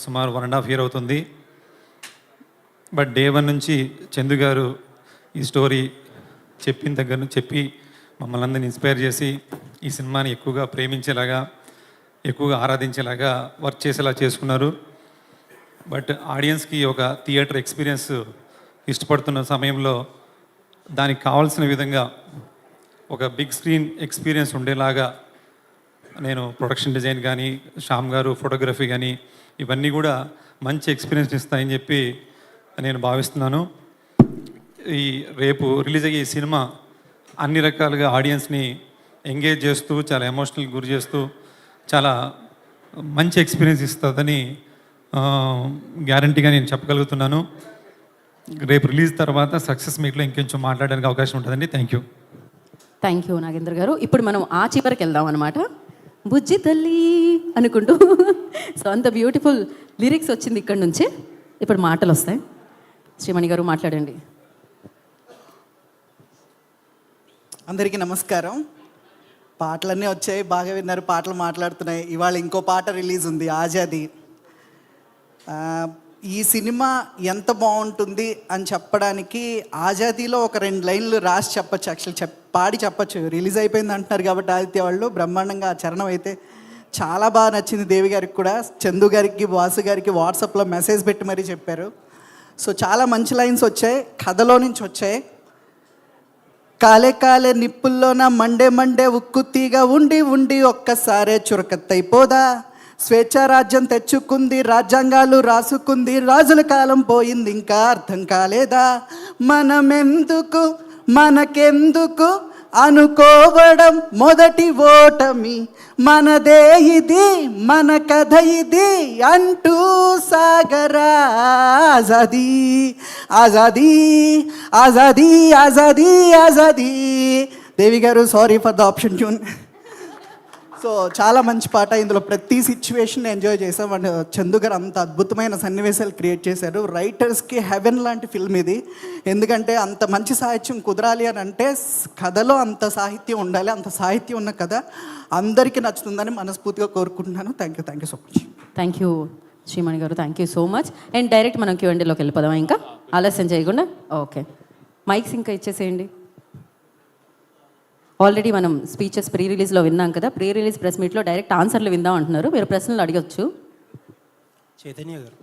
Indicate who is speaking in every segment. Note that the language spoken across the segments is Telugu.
Speaker 1: సుమారు 1.5 year అవుతుంది. బట్ డే 1 నుంచి చందు గారు ఈ స్టోరీ చెప్పిన దగ్గర నుంచి చెప్పి మమ్మల్ని అందరిని ఇన్స్పైర్ చేసి ఈ సినిమాని ఎక్కువగా ప్రేమించేలాగా, ఎక్కువగా ఆరాధించేలాగా వర్క్ చేసేలా చేసుకున్నారు. బట్ ఆడియన్స్కి ఒక థియేటర్ ఎక్స్పీరియన్స్ ఇష్టపడుతున్న సమయంలో దానికి కావాల్సిన విధంగా ఒక బిగ్ స్క్రీన్ ఎక్స్పీరియన్స్ ఉండేలాగా నేను ప్రొడక్షన్ డిజైన్ కానీ, శ్యామ్ గారు ఫోటోగ్రఫీ కానీ ఇవన్నీ కూడా మంచి ఎక్స్పీరియన్స్ ఇస్తాయని చెప్పి నేను భావిస్తున్నాను. ఈ రేపు రిలీజ్ అయ్యే ఈ సినిమా అన్ని రకాలుగా ఆడియన్స్ని ఎంగేజ్ చేస్తూ, చాలా ఎమోషనల్ గురి చేస్తూ, చాలా మంచి ఎక్స్పీరియన్స్ ఇస్తుందని గ్యారంటీగా నేను చెప్పగలుగుతున్నాను. రేపు రిలీజ్ తర్వాత సక్సెస్ మీట్లో ఇంకొంచెం మాట్లాడడానికి అవకాశం ఉంటుందండి. థ్యాంక్ యూ
Speaker 2: నాగేంద్ర గారు. ఇప్పుడు మనం ఆ చివరికి వెళ్దాం అనమాట. బుజ్జి తల్లి అనుకుంటూ సో అంత బ్యూటిఫుల్ లిరిక్స్ వచ్చింది ఇక్కడ నుంచి. ఇప్పుడు మాటలు వస్తాయి. శ్రీమణి గారు మాట్లాడండి.
Speaker 3: అందరికీ నమస్కారం. పాటలన్నీ వచ్చాయి, బాగా విన్నారు, పాటలు మాట్లాడుతున్నాయి. ఇవాళ ఇంకో పాట రిలీజ్ ఉంది, ఆజాదీ. ఈ సినిమా ఎంత బాగుంటుంది అని చెప్పడానికి ఆజాదీలో ఒక 2 లైన్లు రాసి చెప్పచ్చు, యాక్చువల్ పాడి చెప్పచ్చు. రిలీజ్ అయిపోయింది అంటున్నారు కాబట్టి ఆదిత్య వాళ్ళు బ్రహ్మాండంగా ఆ చరణం అయితే చాలా బాగా నచ్చింది. దేవి గారికి కూడా, చందు గారికి, వాసు గారికి వాట్సాప్లో మెసేజ్ పెట్టి మరీ చెప్పారు. సో చాలా మంచి లైన్స్ వచ్చాయి, కథలో నుంచి వచ్చాయి. కాలే కాలే నిప్పుల్లోన మండే మండే ఉక్కుతీగా ఉండి ఉండి ఒక్కసారే చురకత్తైపోదా. స్వేచ్ఛారాజ్యం తెచ్చుకుంది, రాజ్యాంగాలు రాసుకుంది, రాజుల కాలం పోయింది, ఇంకా అర్థం కాలేదా. మనమెందుకు మనకెందుకు అనుకోవడం మొదటి ఓటమి, మనదే ఇది మన కథ ఇది అంటూ సాగరా. ఆజాదీ ఆజాదీ ఆజాదీ ఆజాదీ ఆజాదీ. దేవి గారు, sorry for the option tune. So చాలా మంచి పాట. ఇందులో ప్రతి సిచ్యువేషన్ ఎంజాయ్ చేసాం. అండ్ చందు గారు అంత అద్భుతమైన సన్నివేశాలు క్రియేట్ చేశారు. రైటర్స్కి హెవెన్ లాంటి ఫిల్మ్ ఇది. ఎందుకంటే అంత మంచి సాహిత్యం కుదరాలి అని అంటే కథలో అంత సాహిత్యం ఉండాలి. అంత సాహిత్యం ఉన్న కథ అందరికీ నచ్చుతుందని మనస్ఫూర్తిగా కోరుకుంటున్నాను. Thank you so much.
Speaker 2: Thank you Srimani గారు, thank you so much. And direct మనం Q&Aలోకి వెళ్ళిపోదాం, ఇంకా ఆలస్యం చేయకుండా. ఓకే, మైక్స్ ఇంకా ఇచ్చేసేయండి. ఆల్రెడీ మనం స్పీచెస్ ప్రీ రిలీజ్లో విన్నాం కదా. ప్రీ రిలీజ్ ప్రెస్ మీట్లో డైరెక్ట్ ఆన్సర్లు విందాం అంటున్నారు. మీరు ప్రశ్నలు అడగచ్చు.
Speaker 4: చైతన్య గారు,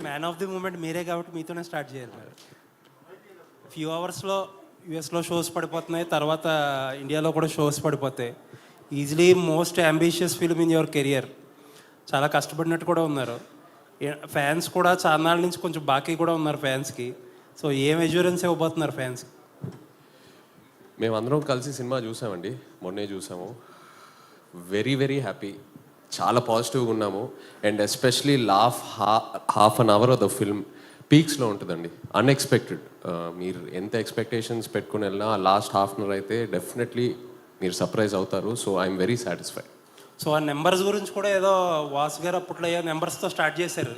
Speaker 4: మ్యాన్ ఆఫ్ ది మూమెంట్ మీరే కాబట్టి మీతోనే స్టార్ట్ చేయాలి. మీరు ఫ్యూ అవర్స్లో యూఎస్లో షోస్ పడిపోతున్నాయి, తర్వాత ఇండియాలో కూడా షోస్ పడిపోతాయి. Easily most ambitious film in your career. చాలా కష్టపడినట్టు కూడా ఉన్నారు. ఫ్యాన్స్ కూడా చాలా నాళ్ళ నుంచి కొంచెం బాకీ కూడా ఉన్నారు ఫ్యాన్స్కి. సో ఏం అష్యూరెన్స్ ఇవ్వబోతున్నారు ఫ్యాన్స్కి?
Speaker 5: మేమందరం కలిసి సినిమా చూసామండి, మొన్నే చూసాము. వెరీ వెరీ హ్యాపీ, చాలా పాజిటివ్గా ఉన్నాము. And especially half an hour of the film పీక్స్లో ఉంటుందండి. అన్ఎక్స్పెక్టెడ్. మీరు ఎంత ఎక్స్పెక్టేషన్స్ పెట్టుకుని వెళ్ళినా లాస్ట్ హాఫ్ అన్ అవర్ అయితే డెఫినెట్లీ మీరు సర్ప్రైజ్ అవుతారు. So I'm very satisfied.
Speaker 4: So ఆ నెంబర్స్ గురించి కూడా ఏదో వాసు గారు అప్పట్లో నెంబర్స్తో స్టార్ట్ చేశారు.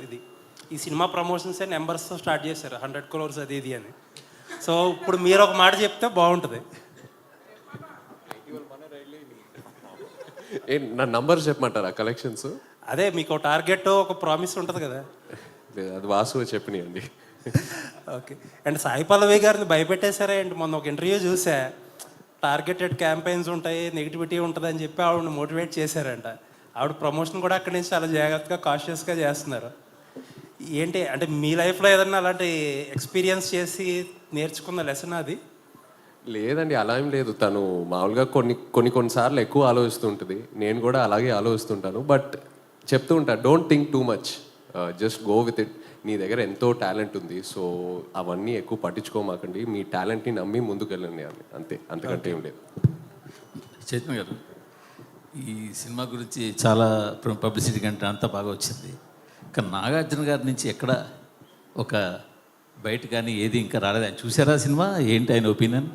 Speaker 4: ఈ సినిమా ప్రమోషన్సే నెంబర్స్తో స్టార్ట్ చేశారు, 100 crores అది ఇది అని. సో ఇప్పుడు మీరు ఒక మాట చెప్తే బాగుంటుంది.
Speaker 5: నా నంబర్స్ చెప్పమంటారా కలెక్షన్స్?
Speaker 4: అదే మీకు టార్గెట్, ఒక ప్రామిస్ ఉంటుంది కదా.
Speaker 5: అది వాసు చెప్పినాయండి.
Speaker 4: ఓకే. అండ్ సాయి పల్లవి గారిని భయపెట్టేశారా ఏంటి? మొన్న ఒక ఇంటర్వ్యూ చూసా, టార్గెటెడ్ క్యాంపెయిన్స్ ఉంటాయి, నెగిటివిటీ ఉంటుంది అని చెప్పి ఆవిడని మోటివేట్ చేశారంట. ఆవిడ ప్రమోషన్ కూడా అక్కడి నుంచి చాలా జాగ్రత్తగా కాషియస్గా చేస్తున్నారు. ఏంటి అంటే మీ లైఫ్లో ఏదన్నా అలాంటి ఎక్స్పీరియన్స్ చేసి నేర్చుకున్న లెసన్ అది?
Speaker 5: లేదండి, అలా ఏం లేదు. తను మామూలుగా కొన్నిసార్లు ఎక్కువ ఆలోచిస్తుంటుంది, నేను కూడా అలాగే ఆలోచిస్తుంటాను. బట్ చెప్తూ ఉంటాను, don't think too much, just go with it. నీ దగ్గర ఎంతో టాలెంట్ ఉంది, సో అవన్నీ ఎక్కువ పట్టించుకోమాకండి, మీ టాలెంట్ని నమ్మి ముందుకు వెళ్ళండి అని, అంతే, అంతకంటే ఏం లేదు.
Speaker 6: చైతన్య గారు, ఈ సినిమా గురించి చాలా పబ్లిసిటీ కంటే అంతా బాగా వచ్చింది. కానీ నాగార్జున గారి నుంచి ఎక్కడ ఒక బయట కానీ ఏది ఇంకా రాలేదు. ఆయన చూసారా సినిమా? ఏంటి ఆయన ఒపీనియన్?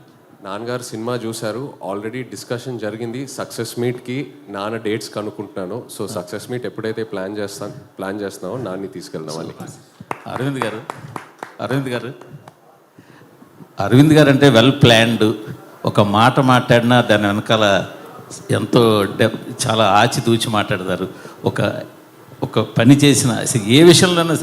Speaker 5: నాన్నగారు సినిమా చూశారు, ఆల్రెడీ డిస్కషన్ జరిగింది. సక్సెస్ మీట్కి నాన్న డేట్స్ కనుక్కుంటున్నాను. సో సక్సెస్ మీట్ ఎప్పుడైతే ప్లాన్ చేస్తున్నామో నాన్ని తీసుకెళ్దామని.
Speaker 6: అరవింద్ గారు అంటే వెల్ ప్లాన్డ్. ఒక మాట మాట్లాడినా దాని వెనకాల ఎంతో చాలా ఆచితూచి మాట్లాడతారు. ఒక పని చేసిన అసలు ఏ విషయంలోనైనా